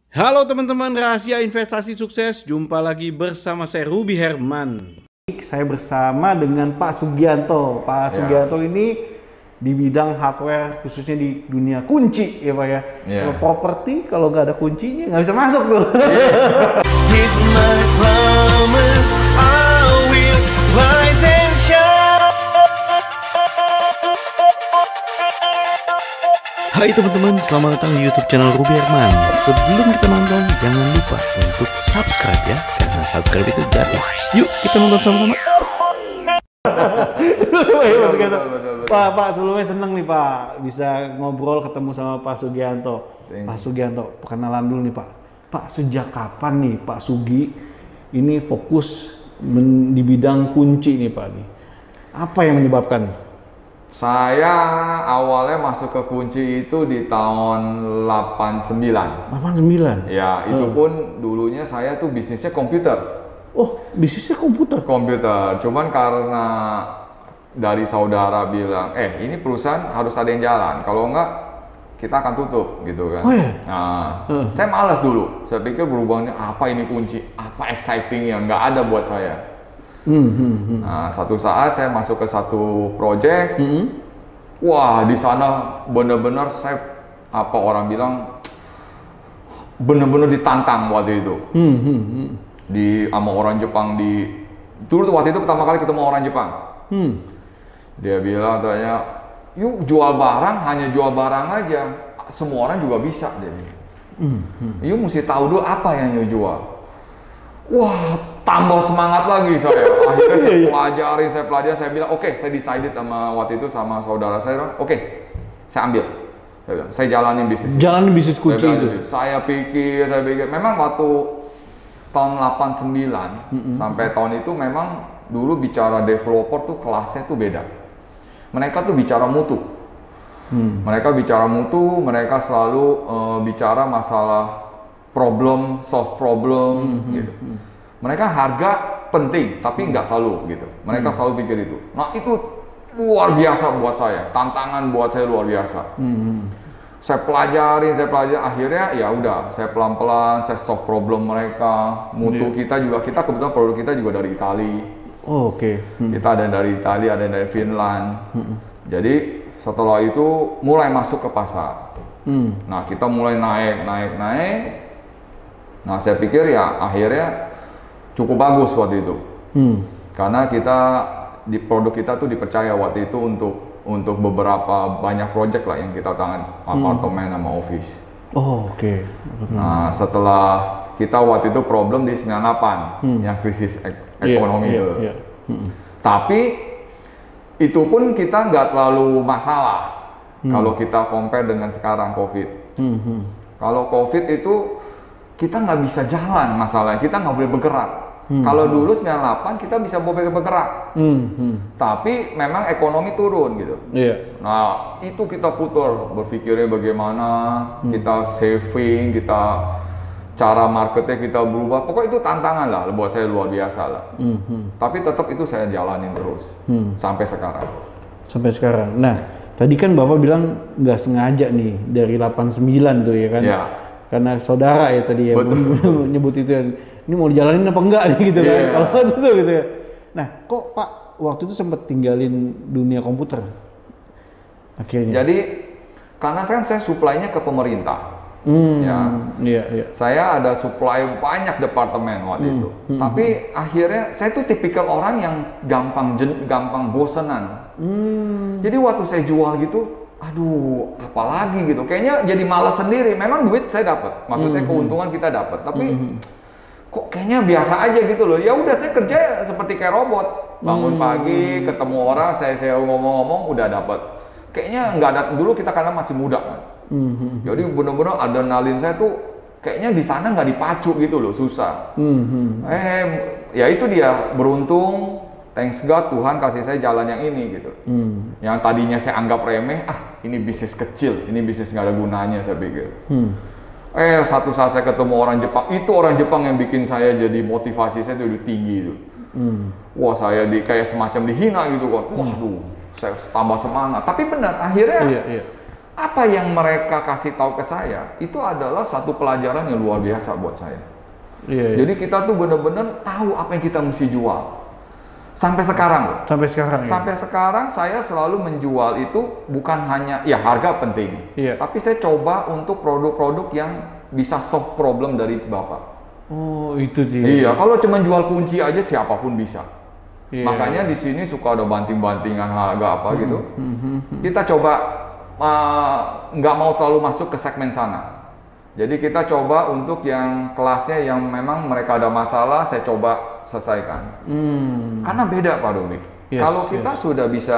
Halo teman-teman rahasia investasi sukses, jumpa lagi bersama saya Ruby Herman. Saya bersama dengan Pak Sugianto. Pak Sugianto ini di bidang hardware khususnya di dunia kunci ya Pak ya. Kalau properti kalau nggak ada kuncinya nggak bisa masuk tuh. He's my promise, I will rise and shine. Hai teman-teman, selamat datang di YouTube channel Ruby Herman. Sebelum kita nonton, jangan lupa untuk subscribe ya, karena subscribe itu gratis. Yuk kita nonton sama-sama. Pak, sebelumnya seneng nih Pak, bisa ngobrol ketemu sama Pak Sugianto. Pak Sugianto, perkenalan dulu nih Pak. Pak, sejak kapan nih Pak Sugi ini fokus di bidang kunci nih Pak? Apa yang menyebabkan? Saya awalnya masuk ke kunci itu di tahun 89. 89? Ya, itu pun dulunya saya tuh bisnisnya komputer. Oh, bisnisnya komputer? Komputer, cuman karena dari saudara bilang, ini perusahaan harus ada yang jalan, kalau enggak kita akan tutup gitu kan. Oh, iya? Nah, saya malas dulu, saya pikir berhubungannya apa ini kunci, apa excitingnya, nggak ada buat saya. Nah, satu saat saya masuk ke satu project, wah di sana benar-benar saya orang bilang benar-benar ditantang waktu itu. Sama orang Jepang dulu waktu itu pertama kali ketemu orang Jepang. Dia bilang katanya, yuk jual barang, hanya jual barang aja, semua orang juga bisa. Dia bilang, yuk mesti tahu dulu apa yang you jual. Wah, tambah semangat lagi saya. Akhirnya saya pelajari, saya bilang, oke, saya decided sama waktu itu sama saudara saya, oke, saya ambil. Saya jalanin bisnis. Jalanin bisnis kunci itu. Saya pikir, memang waktu tahun 89 sampai tahun itu memang dulu bicara developer tuh kelasnya tuh beda. Mereka tuh bicara mutu. Mereka bicara mutu, mereka selalu bicara masalah problem, solve problem, gitu. Mereka harga penting, tapi nggak terlalu gitu. Mereka selalu pikir itu. Nah itu luar biasa buat saya, tantangan buat saya luar biasa. Saya pelajari, akhirnya ya udah, saya pelan-pelan, saya solve problem mereka. Mutu kita kebetulan produk kita juga dari Italia. Oh, oke. Kita ada dari Italia, ada dari Finland. Jadi setelah itu mulai masuk ke pasar. Nah kita mulai naik. Nah saya pikir ya akhirnya cukup bagus waktu itu, karena di produk kita tuh dipercaya waktu itu untuk beberapa banyak project lah yang kita tangani, apartemen sama office. Oh oke. Nah setelah kita waktu itu problem di 98 yang krisis ekonomi itu, tapi itu pun kita nggak terlalu masalah kalau kita compare dengan sekarang COVID. Kalau COVID itu kita nggak bisa jalan, masalahnya kita nggak boleh bergerak. Kalau dulu 98 kita bisa boleh bergerak, tapi memang ekonomi turun gitu. Nah itu kita putar berpikirnya bagaimana kita saving, kita cara marketnya kita berubah. Pokoknya itu tantangan lah buat saya luar biasa lah. Tapi tetap itu saya jalanin terus sampai sekarang. Sampai sekarang. Nah tadi kan Bapak bilang nggak sengaja nih dari 89 tuh ya kan? Karena saudara ya tadi ya menyebut itu ya, ini mau dijalanin apa enggak gitu kan, kalau itu gitu ya. Nah kok Pak waktu itu sempat tinggalin dunia komputer akhirnya? Jadi karena saya supply-nya ke pemerintah. Saya ada supply banyak departemen waktu itu. Tapi akhirnya saya tuh tipikal orang yang gampang bosenan. Jadi waktu saya jual gitu, aduh, apalagi gitu. Kayaknya jadi malas sendiri. Memang duit saya dapat, maksudnya keuntungan kita dapat. Tapi kok kayaknya biasa aja gitu loh. Ya udah saya kerja seperti kayak robot. Bangun pagi, ketemu orang, saya ngomong-ngomong, udah dapat. Kayaknya nggak ada. Dulu kita karena masih muda kan. Jadi bener-bener adrenalin saya tuh kayaknya di sana nggak dipacu gitu loh, susah. Ya itu dia beruntung. Thanks God, Tuhan kasih saya jalan yang ini gitu. Yang tadinya saya anggap remeh, ini bisnis kecil, ini bisnis nggak ada gunanya saya pikir. Satu saat saya ketemu orang Jepang, itu orang Jepang yang bikin saya jadi motivasi saya tuh tinggi itu. Wah saya kayak semacam dihina gitu kan. Waduh, saya tambah semangat. Tapi benar, akhirnya apa yang mereka kasih tahu ke saya itu adalah satu pelajaran yang luar biasa buat saya. Iya. Jadi kita tuh benar-benar tahu apa yang kita mesti jual. Sampai sekarang loh. Sampai sekarang ya. Sampai sekarang saya selalu menjual itu bukan hanya ya harga penting, tapi saya coba untuk produk-produk yang bisa solve problem dari Bapak. Oh, itu dia. Iya, kalau cuma jual kunci aja siapapun bisa. Makanya di sini suka ada banting-bantingan harga apa gitu. Kita coba nggak mau terlalu masuk ke segmen sana. Jadi kita coba untuk yang kelasnya yang memang mereka ada masalah, saya coba selesaikan. Karena beda Pak Doni. Kalau kita sudah bisa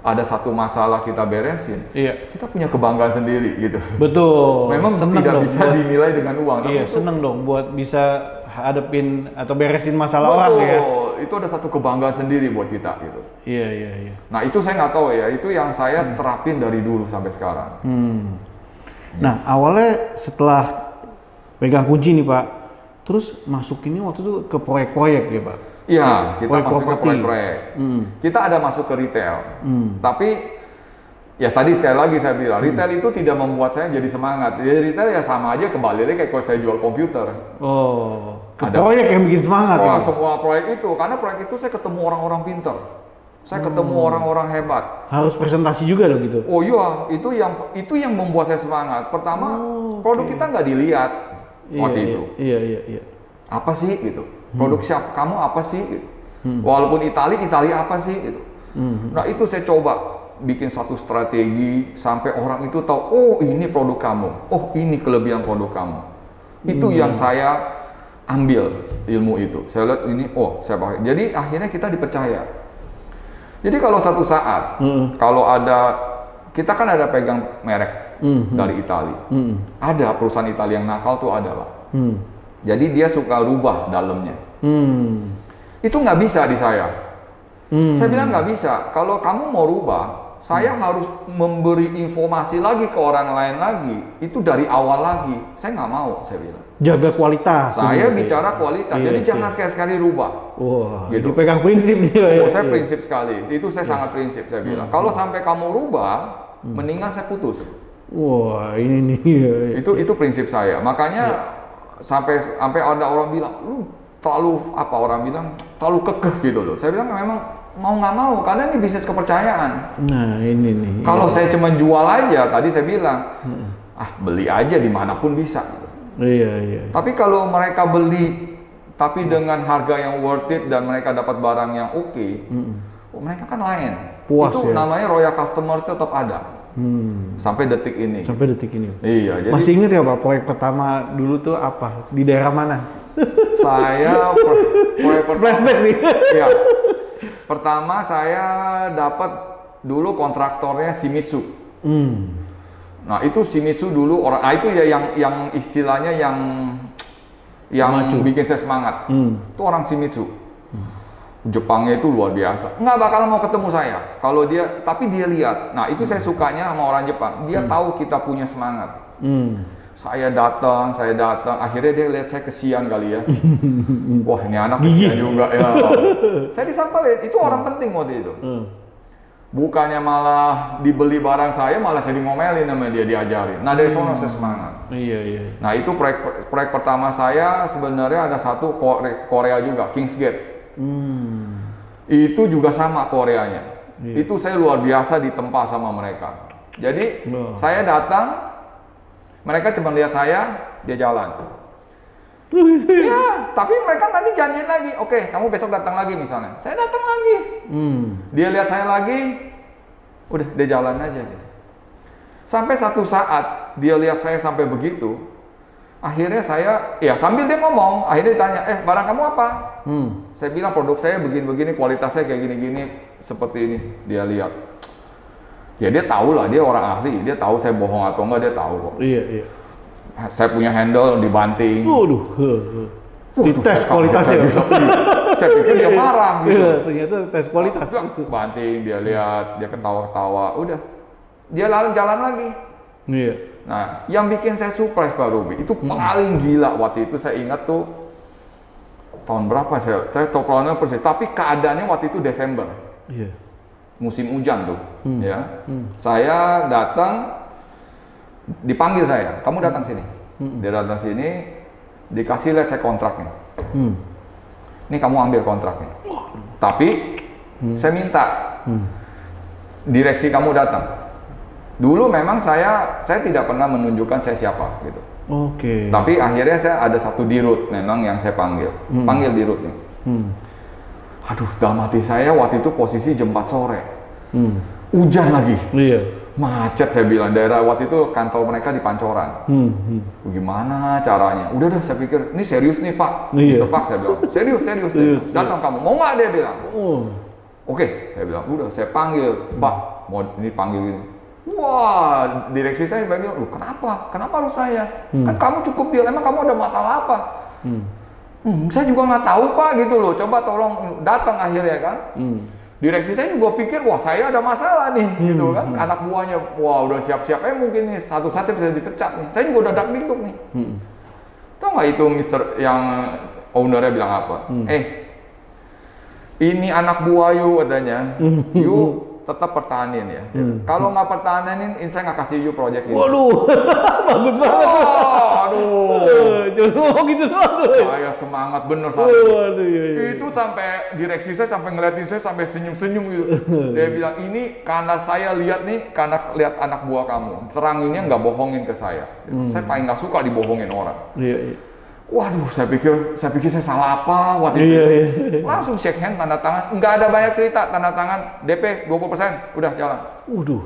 ada satu masalah kita beresin, kita punya kebanggaan sendiri gitu. Betul. Memang tidak bisa dinilai dengan uang. Iya, seneng dong buat bisa hadapin atau beresin masalah orang ya. Itu ada satu kebanggaan sendiri buat kita gitu. Iya. Nah itu saya nggak tahu ya, itu yang saya terapin dari dulu sampai sekarang. Nah awalnya setelah pegang kunci nih Pak, terus masuk ini waktu itu ke proyek-proyek ya Pak? Iya, kita masuk ke proyek-proyek. Kita ada masuk ke retail, tapi ya tadi sekali lagi saya bilang, retail itu tidak membuat saya jadi semangat. Jadi retail ya sama aja kembali kayak kalau saya jual komputer. Oh, ke proyek yang bikin semangat ya? Semua proyek itu, karena proyek itu saya ketemu orang-orang pintar. Saya ketemu orang-orang hebat. Harus presentasi juga loh gitu? Oh iya, itu yang membuat saya semangat. Pertama, produk kita nggak dilihat waktu itu. Iya. Apa sih gitu? Produk siapa? Kamu apa sih? Gitu. Walaupun Italia apa sih? Gitu. Nah itu saya coba bikin satu strategi sampai orang itu tahu, oh ini produk kamu, oh ini kelebihan produk kamu. Itu yang saya ambil ilmu itu. Saya lihat ini, oh saya pakai. Jadi akhirnya kita dipercaya. Jadi kalau satu saat, kalau kita kan ada pegang merek dari Italia, ada perusahaan Italia yang nakal tuh ada Pak. Jadi dia suka rubah dalamnya. Itu nggak bisa di saya. Saya bilang nggak bisa. Kalau kamu mau rubah, saya harus memberi informasi lagi ke orang lain lagi. Itu dari awal lagi. Saya nggak mau, saya bilang. Jaga kualitas. Saya bicara kualitas. Jadi jangan sekali-sekali rubah. Wah, gitu. Dipegang prinsip dia. Saya prinsip sekali. Itu saya sangat prinsip, saya bilang. Kalau sampai kamu rubah, mendingan saya putus. Wah, ini nih. Itu prinsip saya. Makanya sampai ada orang bilang, lu terlalu orang bilang terlalu kekeh gitu loh. Saya bilang memang mau nggak mau, karena ini bisnis kepercayaan. Nah ini nih. Kalau saya cuma jual aja, tadi saya bilang, beli aja dimanapun bisa. Gitu. Iya. Tapi kalau mereka beli, tapi dengan harga yang worth it dan mereka dapat barang yang oke, mereka kan lain. Puas itu ya? Namanya royal customer tetap ada. Sampai detik ini. Iya. Jadi, masih ingat ya Pak, proyek pertama dulu tuh apa? Di daerah mana? Saya proyek flashback nih. Iya. Pertama saya dapat dulu kontraktornya Shimizu. Nah itu Shimizu dulu orang, itu ya yang istilahnya yang bikin saya semangat. Itu orang Shimizu. Jepangnya itu luar biasa. Nggak bakal mau ketemu saya kalau tapi dia lihat. Nah itu saya sukanya sama orang Jepang. Dia tahu kita punya semangat. Saya datang. Akhirnya dia lihat saya kesian kali ya. Wah ini anak kesian juga ya. Saya disampaikan itu orang penting waktu itu. Bukannya malah dibeli barang saya, malah saya ngomelin sama dia, diajarin. Nah dari sana saya semangat. Iya. Nah itu proyek pertama saya sebenarnya ada satu Korea juga, Kingsgate. Itu juga sama Koreanya. Itu saya luar biasa ditempa sama mereka. Jadi saya datang, mereka cuma lihat saya, dia jalan. Ya, tapi mereka nanti janjiin lagi. Oke, kamu besok datang lagi misalnya. Saya datang lagi. Dia lihat saya lagi, udah dia jalan aja. Sampai satu saat dia lihat saya sampai begitu, akhirnya saya, ya sambil dia ngomong, akhirnya ditanya, barang kamu apa? Saya bilang produk saya begini-begini, kualitasnya kayak gini-gini, seperti ini. Dia lihat. Ya dia tahu lah, dia orang ahli, dia tahu saya bohong atau enggak, dia tahu kok. Iya. Saya punya handle dibanting. Waduh. Dites kualitasnya. Saya pikir dia marah gitu. Iya, ternyata tes kualitas. Banting, dia lihat, dia ketawa-ketawa, udah. Dia jalan lagi. Iya. Nah, yang bikin saya surprise Pak Ruby, itu paling gila waktu itu saya ingat tuh tahun berapa saya tahu tahunnya persis, tapi keadaannya waktu itu Desember. Iya. Musim hujan tuh, ya. Saya datang, dipanggil saya, kamu datang sini. Dia datang sini, dikasih lihat saya kontraknya. Ini kamu ambil kontraknya. Tapi saya minta direksi kamu datang. Dulu memang saya tidak pernah menunjukkan saya siapa gitu. Oke. Tapi akhirnya saya ada satu dirut memang yang saya panggil dirutnya. Aduh, dalam hati saya waktu itu posisi jam 4 sore. Hujan lagi. Iya. Macet saya bilang, daerah waktu itu kantor mereka di Pancoran. Gimana caranya? Udah saya pikir, ini serius nih Pak. Iya. Mr. Pak saya bilang, serius. Datang kamu, mau nggak dia bilang? Oke, saya bilang, udah saya panggil, Pak, mau ini panggil ini. Wah, direksi saya bilang, loh kenapa? Kenapa harus saya? Kan kamu cukup deal, emang kamu ada masalah apa? Saya juga nggak tahu Pak gitu loh, coba tolong datang akhirnya kan. Direksi saya juga pikir, wah saya ada masalah nih, gitu kan. Anak buahnya, wah udah siap-siap, mungkin nih satu saatnya bisa dipecat nih. Saya juga udah dak-dikduk nih. Tahu nggak itu Mister yang ownernya bilang apa? Ini anak buah you katanya, you tetap pertahanin ya. Kalau nggak pertahanin, saya nggak kasih you project ini. Waduh, bagus banget. Jangan gitu doang. Saya semangat bener saat itu. Itu sampai direksi saya sampai ngeliatin saya sampai senyum-senyum gitu. Dia bilang ini karena saya lihat nih, karena lihat anak buah kamu. Teranginnya nggak bohongin ke saya. Saya paling nggak suka dibohongin orang. Iya. Waduh, saya pikir saya salah apa waktu itu. Iya. Langsung shake hand, tanda tangan. Nggak ada banyak cerita, tanda tangan DP 20%, udah jalan. Waduh.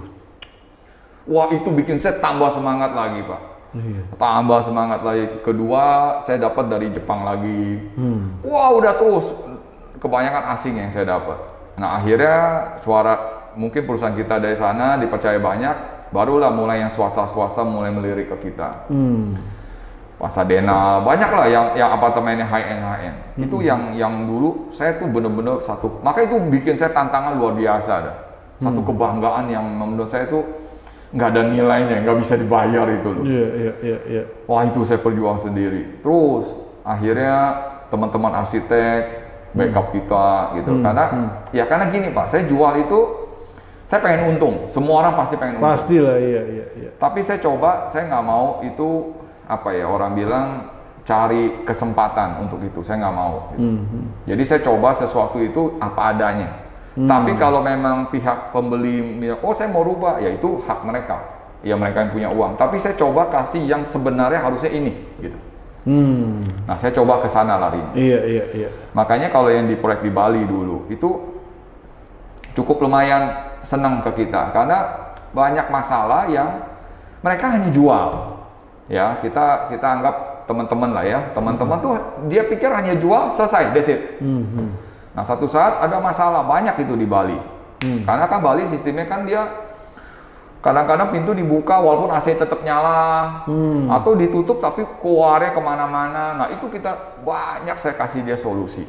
Wah, itu bikin saya tambah semangat lagi, Pak. Tambah semangat lagi. Kedua, saya dapat dari Jepang lagi. Wah, udah terus. Kebanyakan asing yang saya dapat. Nah, akhirnya mungkin perusahaan kita dari sana dipercaya banyak, barulah mulai yang swasta mulai melirik ke kita. Pasadena, banyak lah yang apartemennya high-end. Itu yang dulu saya tuh bener-bener maka itu bikin saya tantangan luar biasa dah. Satu kebanggaan yang menurut saya tuh nggak ada nilainya, nggak bisa dibayar itu loh. Iya. Wah, itu saya perjuang sendiri. Terus akhirnya teman-teman arsitek backup kita gitu. Karena gini Pak, saya jual itu saya pengen untung. Semua orang pasti pengen untung. Pastilah, iya. Tapi saya nggak mau itu orang bilang cari kesempatan untuk itu, saya nggak mau. Gitu. Jadi saya coba sesuatu itu apa adanya. Tapi kalau memang pihak pembeli, saya mau rubah, ya itu hak mereka. Ya mereka yang punya uang. Tapi saya coba kasih yang sebenarnya harusnya ini, gitu. Nah saya coba ke sana larinya. Iya. Makanya kalau yang di proyek di Bali dulu itu cukup lumayan senang ke kita karena banyak masalah yang mereka hanya jual. Ya, kita anggap teman-teman lah ya. Teman-teman tuh dia pikir hanya jual, selesai, that's it. Nah, satu saat ada masalah banyak itu di Bali. Karena kan Bali sistemnya kan dia kadang-kadang pintu dibuka walaupun AC tetap nyala. Atau ditutup tapi keluarnya kemana-mana. Nah, itu saya kasih dia solusi.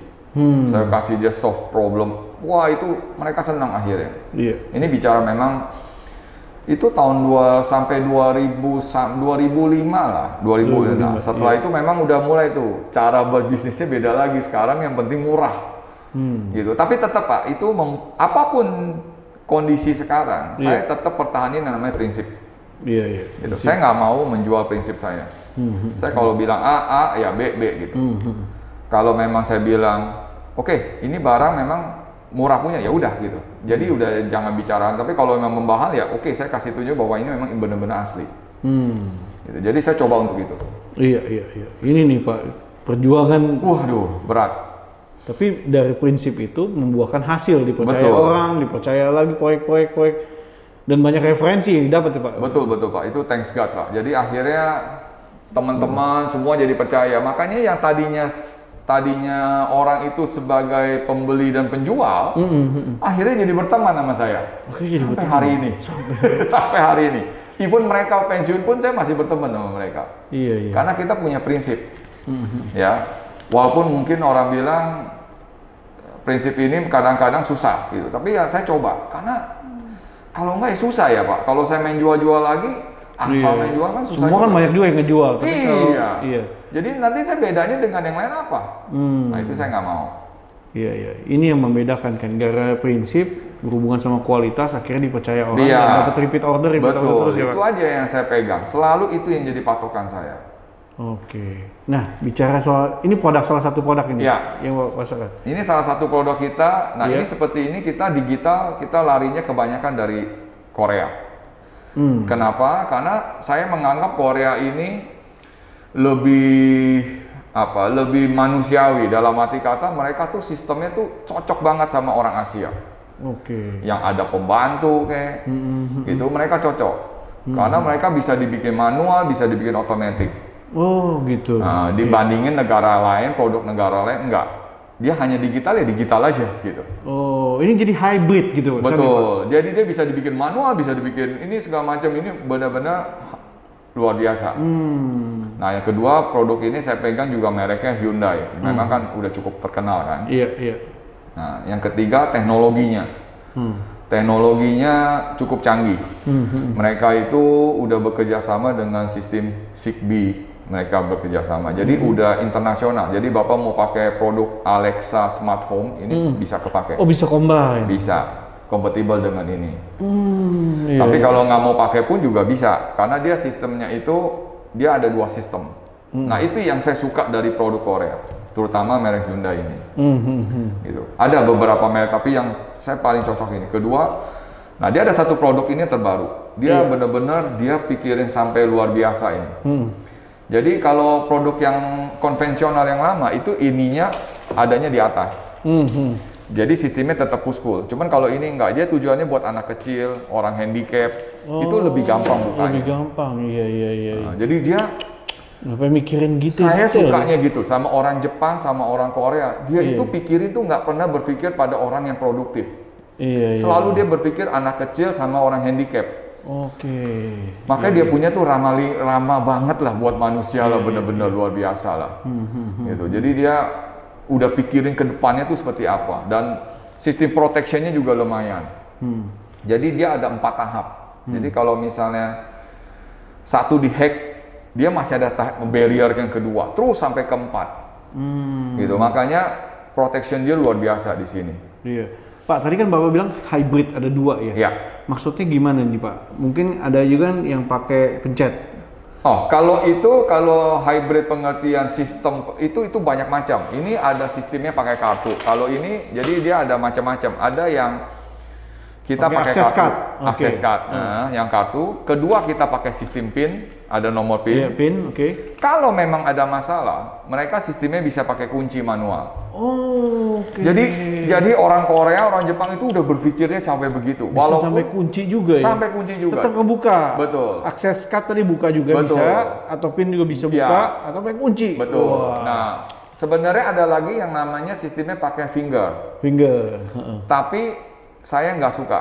Saya kasih dia solve problem. Wah, itu mereka senang akhirnya. Iya. Ini bicara memang itu tahun sampai 2005 lah, 2005. Setelah itu memang udah mulai tuh cara berbisnisnya beda lagi. Sekarang yang penting murah, gitu. Tapi tetap Pak, itu apapun kondisi sekarang, saya tetap pertahanin yang namanya prinsip. Iya. Gitu. Saya nggak mau menjual prinsip saya. Saya kalau bilang A ya B gitu. Kalau memang saya bilang, oke, ini barang memang murah punya, ya udah gitu. Jadi udah jangan bicara. Tapi kalau memang membahal ya oke, saya kasih tunjuk bahwa ini memang benar-benar asli. Gitu. Jadi saya coba untuk itu. Iya. Ini nih Pak, perjuangan. Waduh, berat. Tapi dari prinsip itu membuahkan hasil, dipercaya orang, dipercaya lagi proyek, dan banyak referensi yang didapat ya Pak. Betul Pak. Itu thanks God Pak. Jadi akhirnya teman-teman semua jadi percaya. Makanya yang tadinya orang itu sebagai pembeli dan penjual, akhirnya jadi berteman sama saya. Sampai hari ini. Sampai hari ini. Even mereka pensiun pun saya masih berteman sama mereka. Iya. Karena kita punya prinsip. Ya. Walaupun mungkin orang bilang prinsip ini kadang-kadang susah gitu. Tapi ya saya coba. Karena kalau enggak ya susah ya Pak. Kalau saya main jual-jual lagi, asal main jual kan susah. Semua kan banyak juga yang ngejual. Tapi iya. Jadi nanti saya bedanya dengan yang lain apa? Nah itu saya nggak mau. Iya. Ini yang membedakan kan, gara prinsip berhubungan sama kualitas, akhirnya dipercaya orang, Iya. dan dapat repeat order Betul, terus ya Pak? itu aja yang saya pegang. Selalu itu yang jadi patokan saya. Oke. Nah, bicara soal, ini salah satu produk ini Iya. yang Bapak pasarkan? Ini salah satu produk kita. Nah, Iya. ini seperti ini kita digital, kita larinya kebanyakan dari Korea. Kenapa? Karena saya menganggap Korea ini lebih manusiawi, dalam arti kata mereka tuh sistemnya tuh cocok banget sama orang Asia. Oke. Yang ada pembantu kayak itu mereka cocok. Karena mereka bisa dibikin manual, bisa dibikin otomatis. Oh gitu. Nah, dibandingin negara lain, produk negara lain enggak. Dia hanya digital ya digital aja gitu. Oh, ini jadi hybrid gitu. Betul. Jadi dia bisa dibikin manual, bisa dibikin ini segala macam, ini benar-benar luar biasa. Nah, yang kedua produk ini saya pegang juga mereknya Hyundai. Memang kan udah cukup terkenal kan. Iya, iya. Nah, yang ketiga teknologinya. Teknologinya cukup canggih. Mereka itu udah bekerja sama dengan sistem Zigbee. Mereka bekerja sama. Jadi udah internasional. Jadi Bapak mau pakai produk Alexa Smart Home ini bisa kepake. Oh, bisa combine. Bisa, kompatibel dengan ini. Iya. Tapi kalau nggak mau pakai pun juga bisa, karena dia sistemnya itu dia ada 2 sistem. Nah itu yang saya suka dari produk Korea, terutama merek Hyundai ini. Gitu. Ada beberapa merek, tapi yang saya paling cocok ini. Kedua, nah dia ada satu produk ini terbaru. Dia benar-benar dia pikirin sampai luar biasa ini. Jadi kalau produk yang konvensional yang lama itu ininya adanya di atas. Jadi sistemnya tetap push pull. Cuman kalau ini enggak, dia tujuannya buat anak kecil, orang handicap, itu lebih gampang bukanya. Lebih gampang, iya. Nah, jadi dia, Ngapain mikirin gitu? saya detail? sukanya gitu sama orang Jepang, sama orang Korea. Dia itu pikirin tuh nggak pernah berpikir pada orang yang produktif. Iya. Selalu dia berpikir anak kecil sama orang handicap. Oke. Makanya dia punya tuh ramah banget lah buat manusia lah, bener-bener luar biasa lah. Gitu. Jadi dia udah pikirin ke depannya tuh seperti apa, dan sistem protectionnya juga lumayan. Jadi dia ada 4 tahap. Jadi kalau misalnya satu dihack, dia masih ada barrier yang kedua, terus sampai ke 4. Gitu. Makanya protection dia luar biasa di sini. Iya. Pak, tadi kan Bapak bilang hybrid ada 2 ya? Ya. Maksudnya gimana nih Pak? Mungkin ada juga yang pakai pencet. Oh, kalau hybrid pengertian sistem itu banyak macam. Ini ada sistemnya pakai kartu. Kalau ini jadi dia ada macam-macam. Ada yang kita pakai access kartu, card. Access card. Nah, yang kartu. Kedua kita pakai sistem PIN, ada nomor PIN. Iya, PIN, oke. Kalau memang ada masalah, mereka sistemnya bisa pakai kunci manual. Oh, oke. Jadi orang Korea, orang Jepang itu udah berpikirnya sampai begitu. Bisa sampai kunci juga ya? Sampai kunci juga. Tetap kebuka. Betul. Akses card tadi buka juga Betul. bisa, atau PIN juga bisa buka, atau pakai kunci. Betul. Wah. Nah, sebenarnya ada lagi yang namanya sistemnya pakai finger. Finger. Tapi saya nggak suka.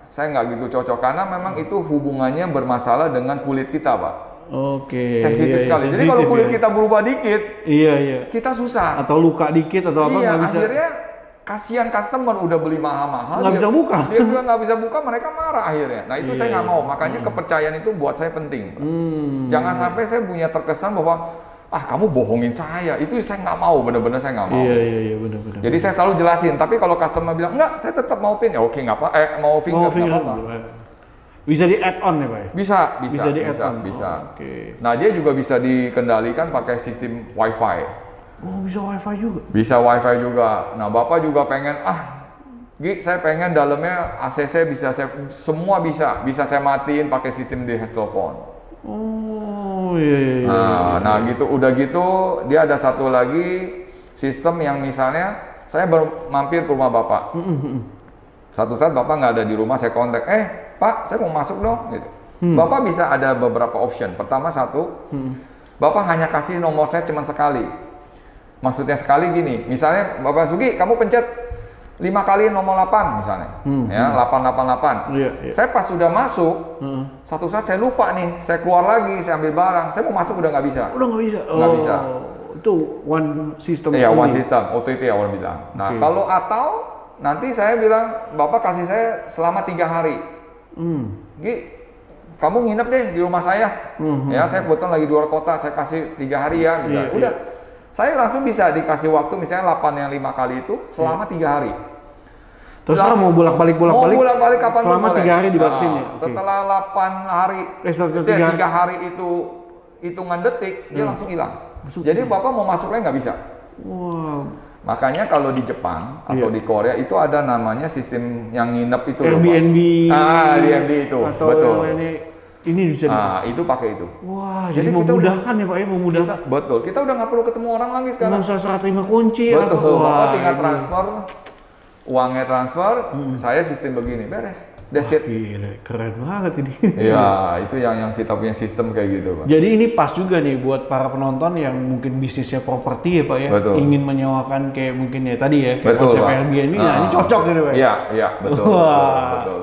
Saya nggak gitu cocok karena memang itu hubungannya bermasalah dengan kulit kita, Pak. Oke. Sensitif sekali. Jadi sensitif kalau kulit ya. kita berubah dikit, Iya. kita susah. Atau luka dikit atau apa Iya, nggak bisa. akhirnya kasihan customer udah beli mahal-mahal. Nggak bisa buka. Dia juga nggak bisa buka, mereka marah akhirnya. Nah itu Iya, saya nggak iya. mau. Makanya kepercayaan itu buat saya penting. Jangan sampai saya punya terkesan bahwa kamu bohongin saya. Itu saya nggak mau, bener-bener saya nggak mau. Iya, benar-benar. Jadi saya selalu jelasin. Tapi kalau customer bilang enggak, saya tetap mau pin. Ya oke, nggak apa. Mau finger, nggak apa-apa. Bisa di add on ya Pak? Bisa di add on. bisa. Oke. Nah dia juga bisa dikendalikan pakai sistem WiFi. Oh, bisa WiFi juga. Bisa WiFi juga. Nah Bapak juga pengen Gi, saya pengen dalamnya ACC bisa semua bisa saya matiin pakai sistem di telepon. Oh iya. Nah gitu, udah gitu dia ada satu lagi sistem yang misalnya saya mampir ke rumah Bapak. Satu saat Bapak nggak ada di rumah, saya kontak, Pak, saya mau masuk dong. Gitu. Bapak bisa ada beberapa option. Pertama Bapak hanya kasih nomor saya cuma sekali. Maksudnya sekali gini, misalnya Bapak Sugi, kamu pencet 5 kali nomor 8 misalnya, ya 888. Iya. Saya pas sudah masuk, satu saat saya lupa nih, saya keluar lagi, saya ambil barang, saya mau masuk udah nggak bisa. Udah nggak bisa. Nggak bisa. Itu one system. Iya, one system, OTT awal bilang. Nah, kalau atau nanti saya bilang, Bapak kasih saya selama 3 hari. Gi, kamu nginep deh di rumah saya. Ya, saya kebetulan lagi di luar kota, saya kasih 3 hari ya. Misalnya. Udah, saya langsung bisa dikasih waktu misalnya 8 yang 5 kali itu selama 3 hari. Terserah mau bolak-balik Mau bolak-balik kapan selama pun boleh. 3 hari dibatasin ya. Setelah 8 hari, setelah 3 hari itu hitungan detik, dia langsung hilang. Jadi Bapak mau masuk lagi nggak bisa. Wow. Makanya kalau di Jepang atau di Korea itu ada namanya sistem yang nginep itu Airbnb. Airbnb itu. Atau betul. Ini bisa itu pakai itu. Wah, jadi memudahkan ya Pak ya, memudahkan. Betul. Kita udah nggak perlu ketemu orang lagi sekarang. Nggak usah serah terima kunci. Betul. Bapak tinggal ini. transfer, uangnya transfer, saya sistem begini, beres. That's it. Gila, keren banget ini. Iya, itu yang kita punya sistem kayak gitu, Pak. Jadi ini pas juga nih buat para penonton yang mungkin bisnisnya properti ya Pak ya, Betul. ingin menyewakan kayak mungkin ya tadi ya, kayak Betul, konsep Pak. Airbnb, nah ini cocok gitu Pak. Iya, betul, Wah. betul.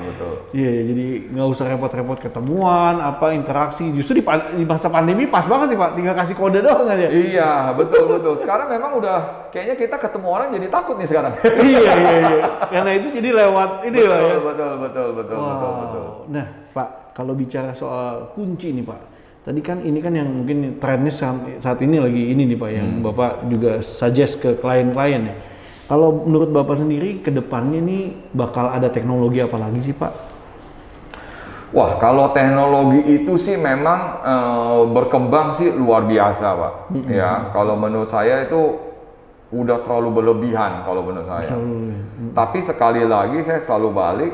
Iya, jadi nggak usah repot-repot ketemuan, interaksi. Justru di masa pandemi pas banget nih Pak, tinggal kasih kode doang kan ya. Iya, betul. Sekarang memang udah kayaknya kita ketemu orang jadi takut nih sekarang. iya. Karena itu jadi lewat ini Pak ya. Betul. Wow. Nah, Pak, kalau bicara soal kunci nih Pak, tadi kan ini kan yang mungkin trennya saat ini lagi ini nih Pak, yang Bapak juga suggest ke klien-klien ya. Kalau menurut Bapak sendiri ke depannya nih bakal ada teknologi apa lagi sih Pak? Wah, kalau teknologi itu sih memang berkembang sih luar biasa Pak. Ya, kalau menurut saya itu udah terlalu berlebihan kalau menurut saya. Tapi sekali lagi saya selalu balik,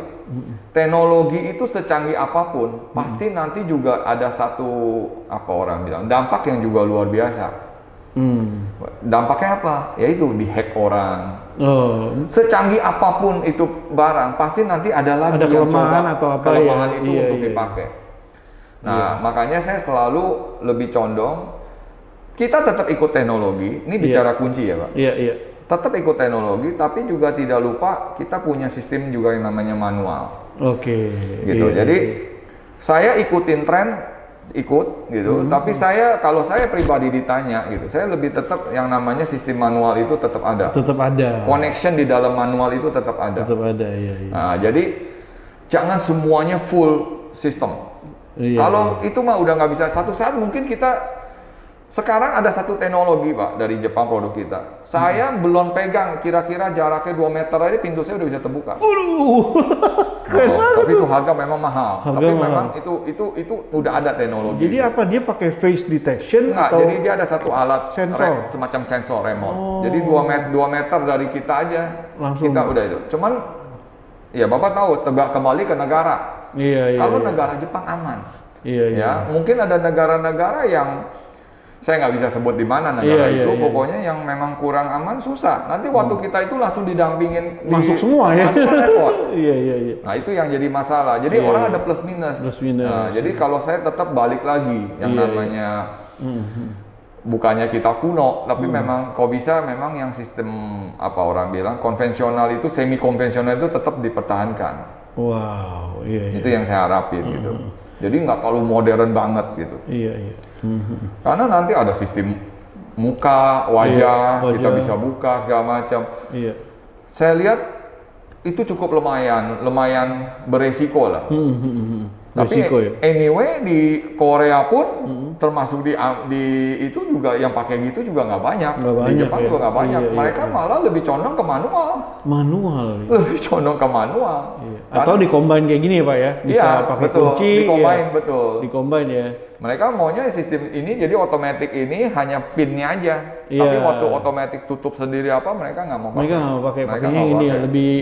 teknologi itu secanggih apapun, pasti nanti juga ada satu dampak yang juga luar biasa. Dampaknya apa? Yaitu dihack orang. Secanggih apapun itu barang, pasti nanti ada lagi yang kelemahan coba atau apa kelemahan ya? itu untuk dipakai. Nah, makanya saya selalu lebih condong kita tetap ikut teknologi. Ini bicara kunci ya, Pak. Iya. Tetap ikut teknologi, tapi juga tidak lupa kita punya sistem juga yang namanya manual. Oke. Gitu. Jadi saya ikutin tren, gitu. Tapi kalau saya pribadi ditanya gitu, saya lebih tetap yang namanya sistem manual itu tetap ada. Tetap ada. Connection di dalam manual itu tetap ada. Tetap ada, iya. Nah, jadi jangan semuanya full sistem. Kalau itu mah udah nggak bisa. Satu saat mungkin kita sekarang ada satu teknologi Pak dari Jepang produk kita. Saya belum pegang, kira-kira jaraknya 2 meter aja pintu saya udah bisa terbuka. Keren banget tapi itu harga memang mahal. Tapi memang itu udah ada teknologi. Jadi apa dia pakai face detection atau? Jadi dia ada satu alat sensor, semacam sensor remote. Jadi 2 meter dari kita aja langsung kita udah itu. Cuman ya Bapak tahu tegak kembali ke negara. Iya. Kalau negara Jepang aman. Iya. Ya, mungkin ada negara-negara yang saya nggak bisa sebut di mana negara itu, pokoknya yang memang kurang aman susah. Nanti waktu kita itu langsung didampingin masuk semua ya. Masuk repot. Iya. Nah itu yang jadi masalah. Jadi orang ada plus minus. Nah, jadi kalau saya tetap balik lagi yang namanya bukannya kita kuno, tapi memang kalau bisa memang yang sistem orang bilang konvensional itu semi konvensional itu tetap dipertahankan. Wow, iya. Itu yang saya harapin gitu. Jadi nggak terlalu modern banget gitu. Iya. Karena nanti ada sistem muka, wajah, kita bisa buka segala macam. Iya. Saya lihat itu cukup lumayan beresiko lah. Tapi anyway di Korea pun termasuk di itu juga yang pakai gitu juga nggak banyak. Di Jepang juga nggak banyak. Mereka malah lebih condong ke manual. Lebih condong ke manual. Atau di-combine kayak gini ya Pak ya? Bisa pakai kunci. Di-combine, betul. Di-combine ya. Mereka maunya sistem ini jadi otomatis ini hanya pinnya aja. Tapi waktu otomatis tutup sendiri mereka nggak mau pakai. Mereka nggak mau pakai. Pakainya ini ya lebih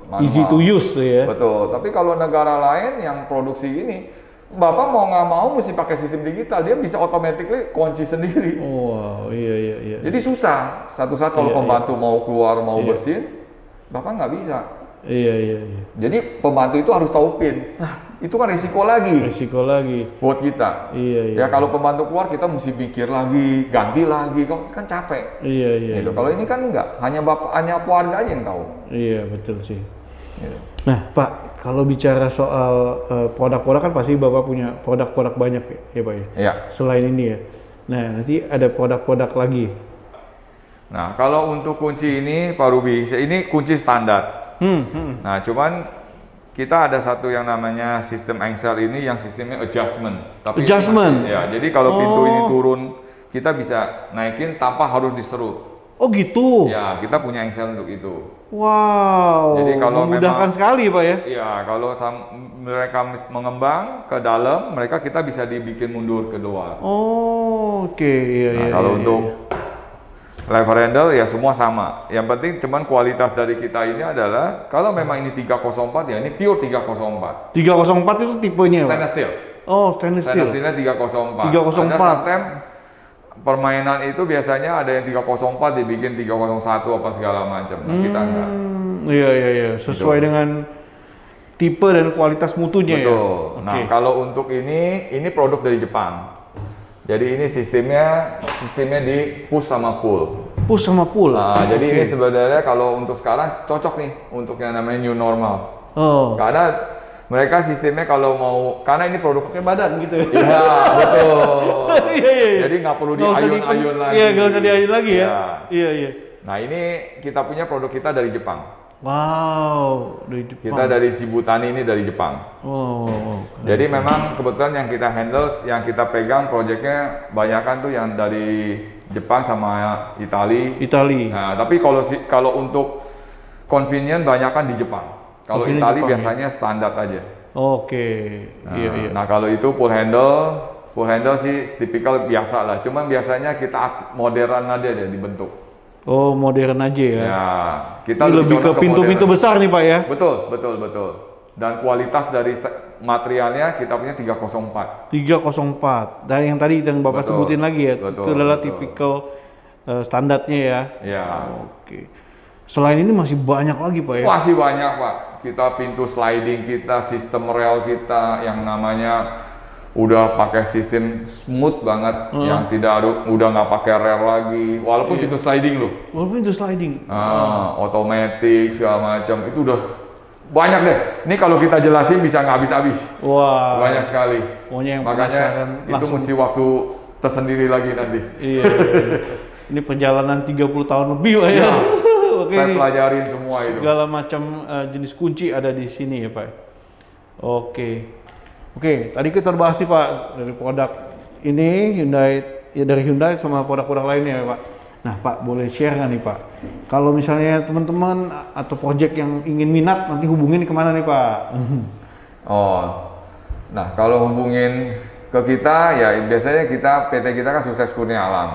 manual. Easy to use ya. Betul. Tapi kalau negara lain yang produksi ini, Bapak mau nggak mau mesti pakai sistem digital. Dia bisa otomatis kunci sendiri. Wow, iya. Jadi susah. Satu saat kalau pembantu mau keluar mau bersin, Bapak nggak bisa. Iya. Jadi pembantu itu harus tahu PIN. Nah, itu kan risiko lagi buat kita. Iya. Ya kalau pembantu keluar kita mesti pikir lagi, ganti lagi, kan capek. Iya. Gitu. Kalau ini kan enggak, hanya keluarga aja yang tahu. Iya, betul sih. Gitu. Nah, Pak, kalau bicara soal produk-produk kan pasti Bapak punya produk-produk banyak ya, Pak ya? Iya. Selain ini ya. Nah, nanti ada produk-produk lagi. Nah, kalau untuk kunci ini Pak Ruby, ini kunci standar. Nah, cuman kita ada satu yang namanya sistem engsel ini yang sistemnya adjustment. Adjustment? Ya, jadi kalau pintu ini turun, kita bisa naikin tanpa harus diserut. Oh gitu. Ya, kita punya engsel untuk itu. Wow. Jadi kalau memudahkan memang, sekali Pak ya. Iya, kalau mereka mengembang ke dalam, kita bisa dibikin mundur ke luar. Oh, oke. Iya, Nah, iya, kalau iya, untuk iya. lever handle ya semua sama. Yang penting cuman kualitas dari kita ini adalah kalau memang ini 304 ya ini pure 304. 304 itu tipenya Pak? Stainless steel. Oh, stainless steel. Stainless steelnya 304. 304. Ada sometimes permainan itu biasanya ada yang 304 dibikin 301 apa segala macam. Nah, kita enggak. Iya, iya, iya. Sesuai Gitu. dengan tipe dan kualitas mutunya ya. Betul. Nah, Oke. kalau untuk ini produk dari Jepang. Jadi ini sistemnya di push sama pull. Push sama pull. Nah, jadi Oke. ini sebenarnya kalau untuk sekarang cocok nih untuk yang namanya new normal. Oh. Karena mereka sistemnya kalau mau, karena ini produk Pakai badan gitu ya. Iya, betul. Iya, iya, iya. Jadi nggak perlu Nggak usah diayun-ayun lagi. Iya, nggak usah diayun lagi ya. Iya. Iya, iya. Nah, ini kita punya produk kita dari Jepang. Wow, dari Jepang. Kita dari Shibutani ini dari Jepang. Oh. Jadi memang kebetulan yang kita handle, yang kita pegang proyeknya banyakan tuh yang dari Jepang sama Itali. Nah, tapi kalau untuk convenient banyakan di Jepang. Kalau Convenient Itali Jepang, biasanya standar aja. Oke. Nah, Iya, iya. nah kalau itu full handle sih tipikal biasa lah. Cuman biasanya kita modern aja deh dibentuk. Oh, modern aja ya. Ya, kita Ini lebih ke condong pintu-pintu modern. besar nih Pak ya. Betul. Dan kualitas dari materialnya kita punya 304. 304. Dan yang tadi yang Bapak Betul, sebutin lagi ya, betul, itu adalah betul. tipikal standarnya ya. Ya. Oke. Selain ini masih banyak lagi Pak ya. Masih banyak Pak. Kita pintu sliding kita, sistem rel kita yang namanya udah pakai sistem smooth banget, yang udah nggak pakai rel lagi, walaupun pintu sliding loh. Walaupun itu sliding. Otomatis segala macam itu udah banyak deh. Ini kalau kita jelasin bisa nggak habis-habis. Wah. Banyak sekali. Pokoknya yang Makanya penasaran itu langsung. mesti waktu tersendiri lagi nanti. Iya. Ini perjalanan 30 tahun lebih Pak ya. Iya. Oke. Saya ini pelajarin semua itu. segala macam jenis kunci ada di sini ya Pak. Oke. Oke, tadi kita bahas nih Pak dari produk ini Hyundai ya, dari Hyundai sama produk-produk lainnya ya Pak. Nah Pak, boleh share nggak nih Pak? Kalau misalnya teman-teman atau project yang ingin minat nanti hubungin kemana nih Pak? Oh, nah kalau hubungin ke kita ya biasanya PT kita kan Sukses Kurnia Alam.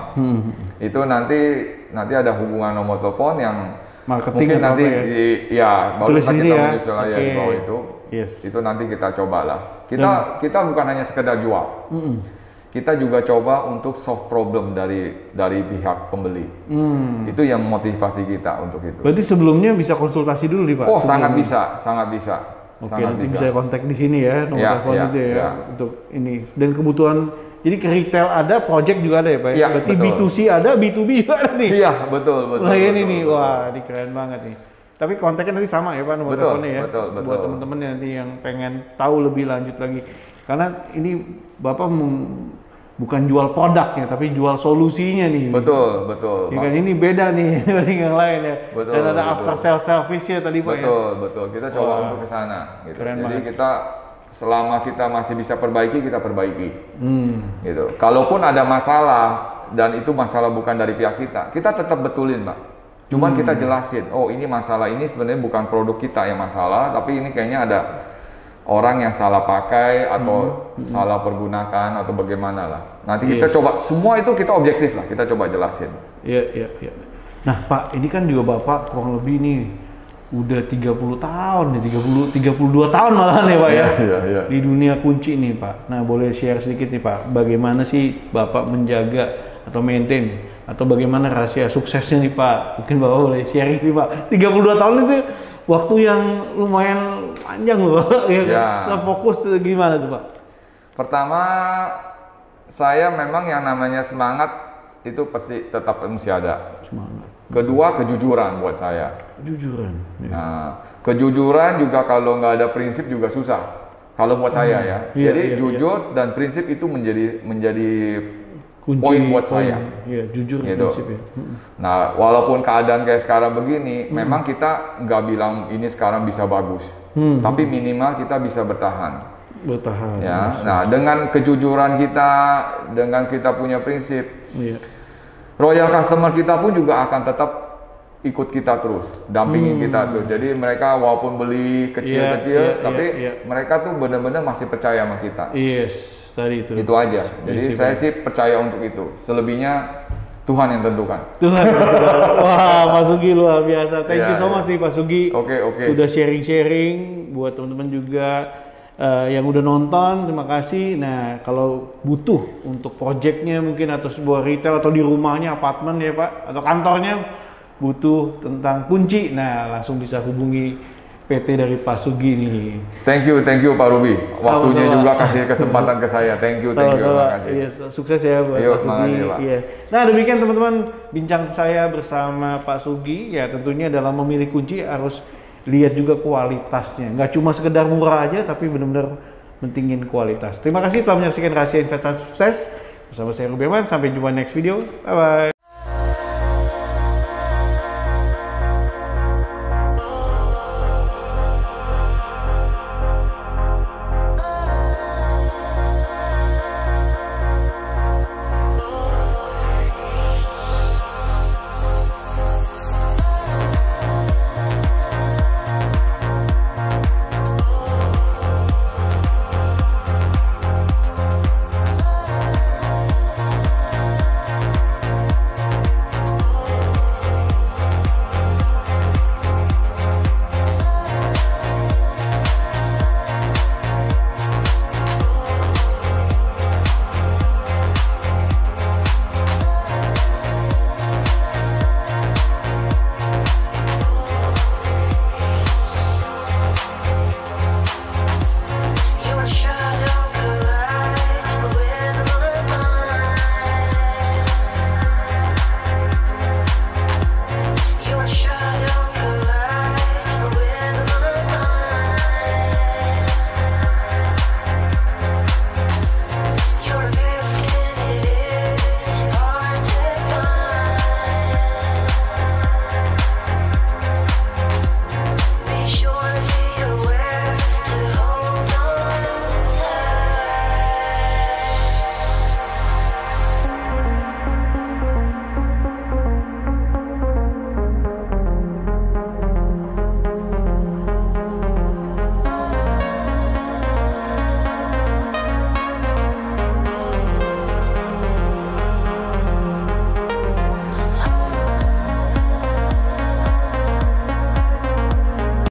Itu nanti ada hubungan nomor telepon yang Marketing mungkin atau nanti apa ya? baru Tulis kita sini ya. menyusul aja Oke. di bawah itu. Yes. Itu nanti kita cobalah. Kita bukan hanya sekedar jual. Kita juga coba untuk solve problem dari pihak pembeli. Itu yang motivasi kita untuk itu. Berarti sebelumnya bisa konsultasi dulu nih Pak? Oh, sebelum- sangat bisa. Oke, Sangat nanti bisa kontak di sini ya, nomor Ya, telepon ya, itu ya, ya. untuk ini. Dan kebutuhan, jadi ke retail ada, project juga ada ya Pak? Iya, Berarti betul. B2C ada, B2B juga ada nih? Iya, betul. Wah ini betul, nih, betul. wah ini keren banget nih. Tapi kontaknya nanti sama ya Pak, nomor Betul, teleponnya ya? betul. Buat teman-teman yang nanti yang pengen tahu lebih lanjut lagi. Karena ini Bapak bukan jual produknya, tapi jual solusinya nih. Betul. Ya kan ini beda nih dibanding yang lain ya. Betul, Dan ada betul. after sale service-nya tadi Pak ya. Betul. Kita coba Wah, untuk ke sana gitu. keren Jadi banget. kita selama kita masih bisa perbaiki, kita perbaiki. Gitu. Kalaupun ada masalah dan itu masalah bukan dari pihak kita tetap betulin, Pak. Cuman kita jelasin, oh ini masalah ini sebenarnya bukan produk kita yang masalah, tapi ini kayaknya ada orang yang salah pakai atau salah pergunakan atau bagaimana lah. Nanti kita Yes. coba, semua itu kita objektif lah, kita coba jelasin. Iya. Nah Pak, ini kan juga Bapak kurang lebih nih udah 30 tahun nih, 32 tahun malahan ya Pak ya. Iya. Di dunia kunci nih Pak. Nah boleh share sedikit nih Pak, bagaimana sih Bapak menjaga atau maintain atau bagaimana rahasia suksesnya nih Pak? Mungkin Bapak boleh sharing nih Pak. 32 tahun itu waktu yang lumayan panjang loh Pak. Ya. Nah, fokus gimana tuh Pak? Pertama, saya memang yang namanya semangat itu pasti tetap mesti ada. Semangat. Kedua, kejujuran buat saya. Kejujuran. Ya. Nah, kejujuran juga kalau nggak ada prinsip juga susah. Kalau buat saya ya. Iya, Jadi iya, jujur dan prinsip itu menjadi Kunci poin buat saya. Iya, jujur Gitu. prinsip ya. Nah, walaupun keadaan kayak sekarang begini, memang kita nggak bilang ini sekarang bisa bagus. Tapi minimal kita bisa bertahan. Bertahan. Ya, nah dengan kejujuran kita, dengan kita punya prinsip, Iya. Royal customer kita pun juga akan tetap ikut kita terus, dampingin kita tuh. Jadi mereka walaupun beli kecil-kecil, tapi mereka tuh benar-benar masih percaya sama kita. Yes, tadi itu. Itu aja. Jadi saya sih percaya untuk itu. Selebihnya Tuhan yang tentukan. Tuhan yang tentukan. Wah, Pak Sugi luar biasa. Thank you so much sih Pak Sugi. Oke. Sudah sharing-sharing buat teman-teman juga yang udah nonton. Terima kasih. Nah, kalau butuh untuk projectnya mungkin atau sebuah retail atau di rumahnya, apartemen ya Pak, atau kantornya butuh tentang kunci, nah langsung bisa hubungi PT dari Pak Sugi nih. Thank you Pak Ruby. Waktunya juga kasih kesempatan ke saya. Thank you. Terima kasih. Iya, sukses ya buat Pak Sugi. Iya. Nah, demikian teman-teman bincang saya bersama Pak Sugi. Ya, tentunya dalam memilih kunci harus lihat juga kualitasnya. Nggak cuma sekedar murah aja, tapi benar-benar mentingin kualitas. Terima kasih telah menyaksikan Rahasia Investasi Sukses bersama saya Ruby Herman. Sampai jumpa next video. Bye bye.